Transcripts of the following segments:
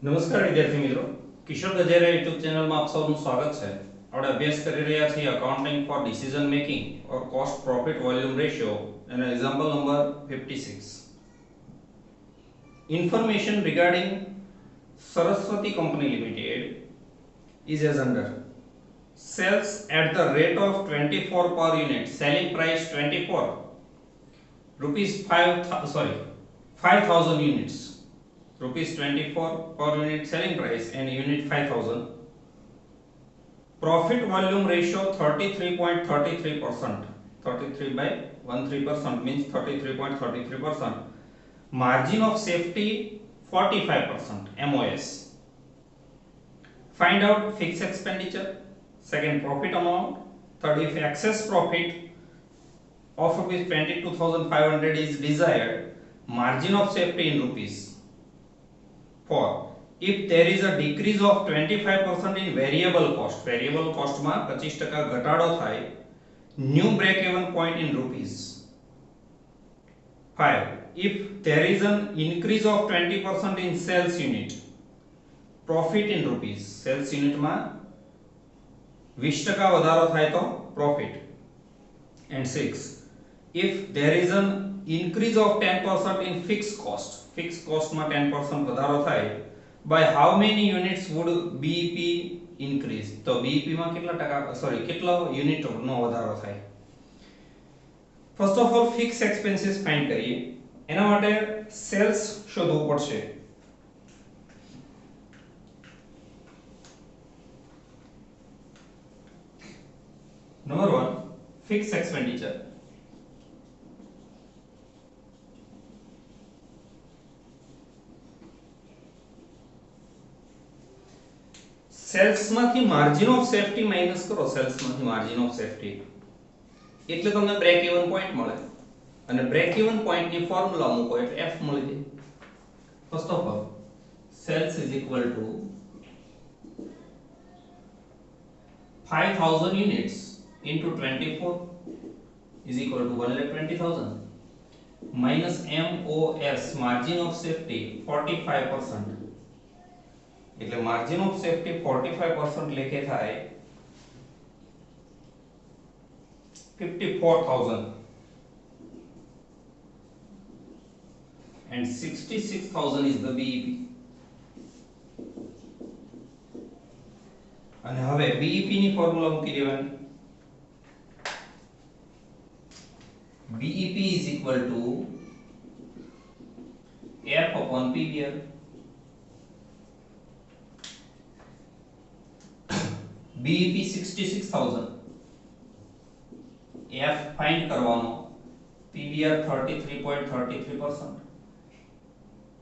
નમસ્કાર વિદ્યાર્થી મિત્રો, કિશોર ગજેરા યુટ્યુબ ચેનલમાં આપ સૌનું સ્વાગત છે. આપણે અભ્યાસ કરી રહ્યા છીએ અકાઉન્ટિંગ ફોર ડિસિઝન મેકિંગ ઓર કોસ્ટ પ્રોફિટ વોલ્યુમ રેશિયો અને example number 56. Information regarding Saraswati Company Limited is as under: sales at the rate of 24 per unit, selling price 24 rupees 5000 units, rupees 24 per unit selling price and unit 5000. Profit volume ratio 33.33%, 33 by 13% means 33.33%. Margin of safety 45%, MOS. Find out fixed expenditure. Second, profit amount. Third, if excess profit of rupees 22,500 is desired, margin of safety in rupees. 4, if there is a decrease of 25% in variable cost માં 25% ઘટાડો થાય, new break even point in rupees. 5, if there is an increase of 20% in sales unit, profit in rupees. sales unit માં 20% વધારો થાય તો profit. And 6, if there is an increase of 10% in fixed cost માં 10% વધારો થાય, by how many units would BEP increase? તો BEP માં કેટલો યુનિટ નો વધારો થાય? First of all fix expenses find કરીએ. એના માટે સેલ્સ શોધવું પડશે. Number 1, fix expenditure. સેલ્સ માંથી માર્જિન ઓફ સેફટી માઈનસ કરો. સેલ્સ માંથી માર્જિન ઓફ સેફટી એટલે તમને બ્રેક ઇવન પોઈન્ટ મળે, અને બ્રેક ઇવન પોઈન્ટ ની ફોર્મ્યુલા મૂકો એટલે F મળી જાય. First of all sales is equal to 5000 units into 24 is equal to 1,20,000 minus MOS margin of safety 45%. એટલે માર્જિન ઓફ સેફટી 45% લેખે થાય 54,000 and 66,000 is the BEP. અને હવે BEP ની ફોર્મ્યુલા મૂકી દેવાની. BEP is equal to F upon PVR. BEP 66,000, F find करवानो, PVR 33.33%,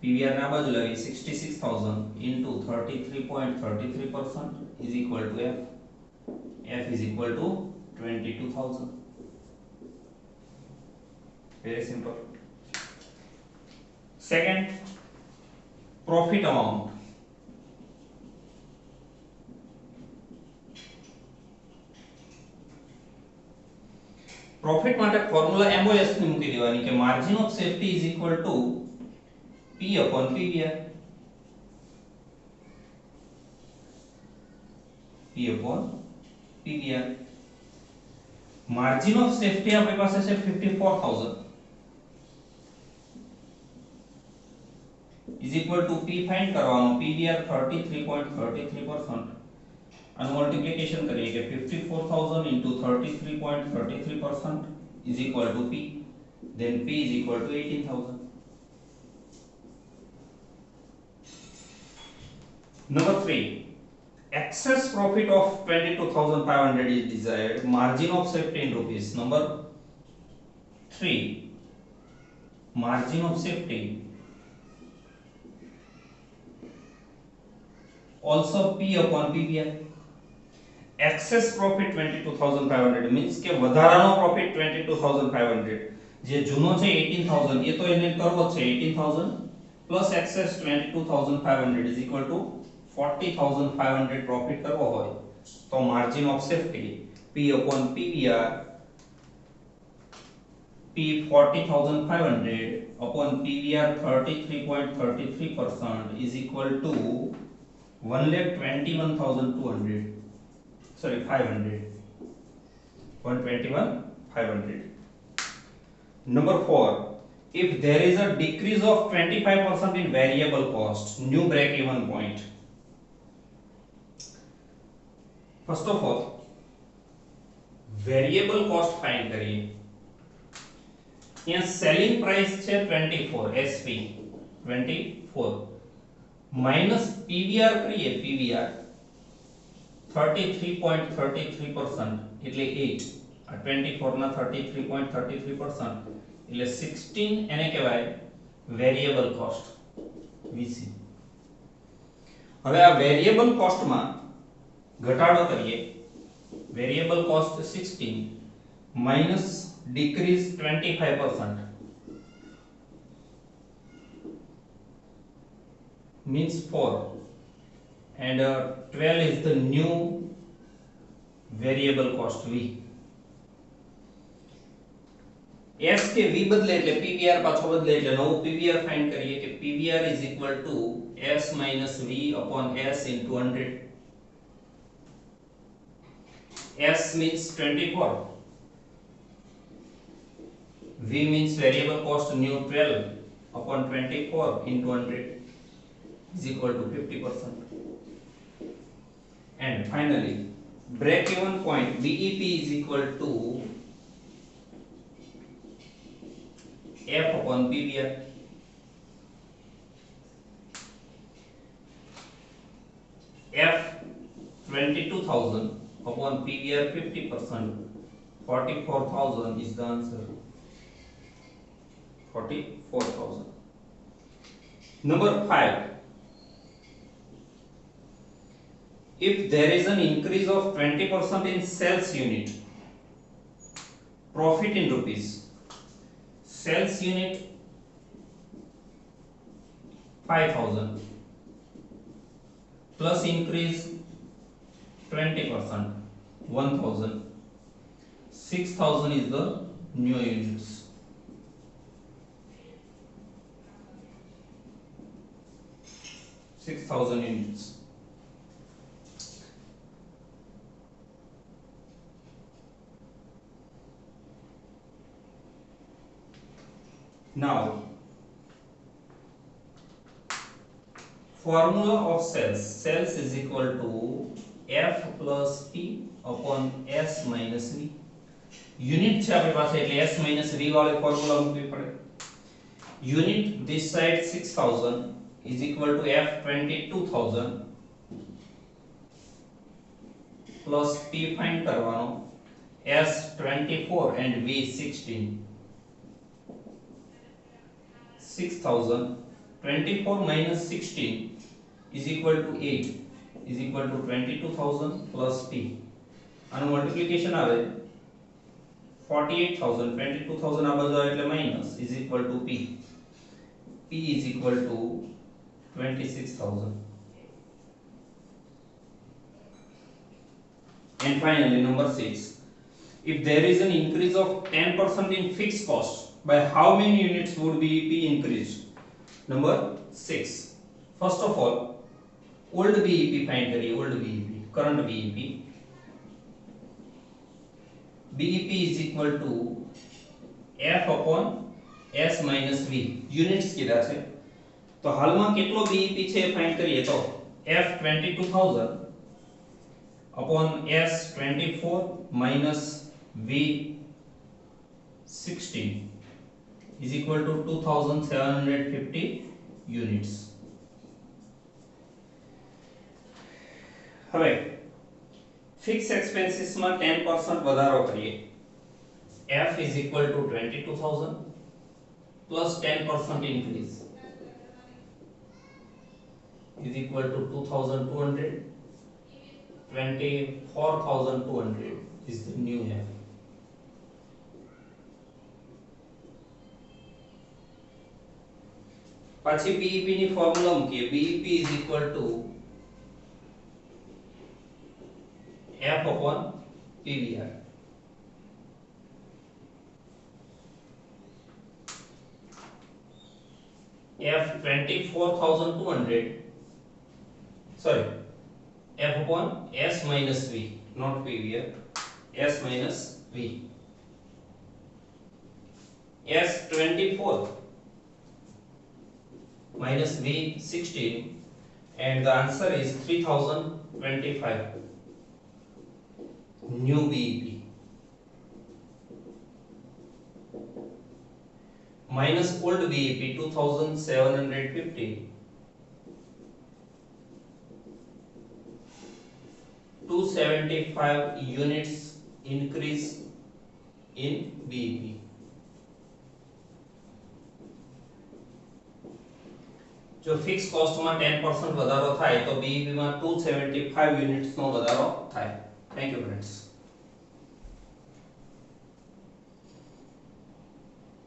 PVR ના બાજુ લાવી 66,000 into 33.33% is equal to F. F is equal to 22,000. Very simple. Second, profit amount. Profit માટે ફોર્મ્યુલા MOS ની મૂકી દેવાની કે margin of safety is equal two P upon PVR. P upon PVR. Margin of safety આપણી પાસે છે 54,000 is equal two P find કરવાનો, PVR 33.33%. and multiplication करिए कि 54,000 into 33.33% is equal to P. Then P is equal to 18,000. Number 3, excess profit of 22,500 is desired. Margin of safety in rupees. Number 3, margin of safety also P upon PVR. Excess profit 22,500 means કે વધારાનો profit 22,500, જે જૂનો છે 18,000 એ તો એને કરવો છે 18,000 plus excess 22,500 is equal to 40,500 profit કરવો હોય તો margin of safety P upon PVR P 40,500 upon PVR 33.33% is equal to 1,21,200. Sorry, 500. 121,500. Number 4. If there is a decrease of 25% in variable cost, new break-even point. First of all, variable cost find करिए. यहाँ selling price છે 24 SP 24 minus PVR કરીએ PVR 33.33% એટલે 8 આ 24 ના 33.33% એટલે 16 એને કહેવાય વેરિયેબલ કોસ્ટ VC. હવે આ વેરિયેબલ કોસ્ટ માં ઘટાડો કરીએ. Variable cost 16 minus decrease 25% means 4 and 12 is the new variable cost V. S के V बदले એટલે PVR પાછો બદલે એટલે નવું PVR ફાઇન્ડ કરીએ કે PVR is equal to S minus V upon S into 100. S means 24, V means variable cost new 12 upon 24 into 100 is equal to 50%. And finally, break even point BEP is equal to F upon PVR. F 22,000 upon PVR 50%, 44,000 is the answer. 44,000. Number 5. If there is an increase of 20% in sales unit, profit in rupees. Sales unit 5,000 plus increase 20% 1,000. 6,000 is the new units. 6,000 units. Now, formula of sales. Sales is equal to F plus P upon S minus V. Unit છે આપણી પાસે એટલે S minus V વાળી formula મૂકવી પડે. Unit this side 6,000 is equal to F 22,000 plus P find કરવાનો S 24 and V 16. 6,000 24 minus 16 is equal to 8 is equal to 22,000 plus P. આનું multiplication આવે 48,000 22,000 આ બાજુ આવે એટલે minus is equal to P. P is equal to 26,000. And finally, number 6. If there is an increase of 10% in fixed cost, by how many units would BEP increase? Number 6. First of all, old BEP find करिए. Old BEP, current BEP. BEP is equal to F upon S minus V. Units કીધા છે. તો હાલમાં કેટલો BEP છે find કરીએ તો F 22,000 upon S 24 minus V 16 is equal to 2,750 units. હવે ફિક્સ એક્સપેન્સીસ માં 10% વધારો કરીએ. F is equal to 22,000 plus 10% increase is equal to 2,200. 24,200 is the new F. પછી BEP ની ફોર્મ્યુલા મૂકીએ. BEP is equal to F upon PVR. f 24,200, sorry, f upon s minus v, not p here, s minus v, s 24 minus v 16, and the answer is 3025 new BEP, minus old BEP 2750, 275 units increase in BEP. जो fix cost में 10% વધારો થાય તો BEP માં 275 units નો વધારો થાય. Thank you friends.